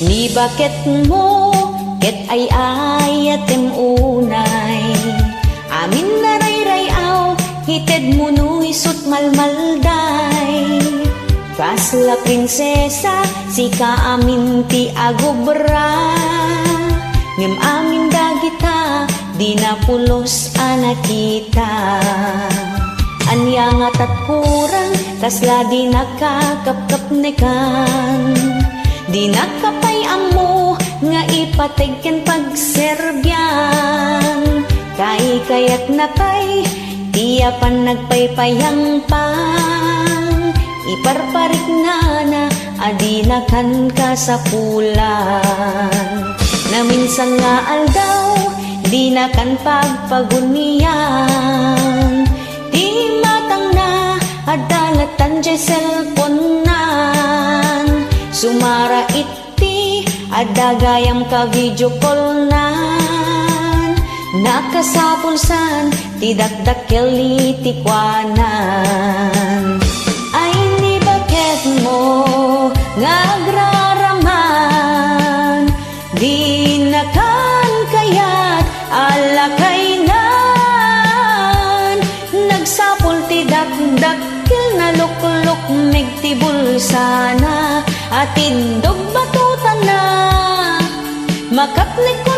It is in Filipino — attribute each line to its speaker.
Speaker 1: Ni bakit mo ket ay atem unay amin narayrayaw hited mo no isut malmalday kasla prinsesa si kaamin ti agobra ngem amin dagita di na pulos anak kita anya nga tatkurang kasla di nakakapkapnekan di nakapay amo nga ipategken pagserbyan kay kayat napay tiyapan nagpaypayang pang iparparik na adinakan ka sa pulan na minsan nga aldaw di nakan pagpagunian di matang na adalatan jay cellphone nan sumara iti adagayam ka video call nan nakasapulsan ti dakdakel iti kwanan ay ni bakit mo ngagraraman di nakan kayat alakay nan nagsapul ti dakdakel na lukluk megtibul sana atindog batutan na makaplik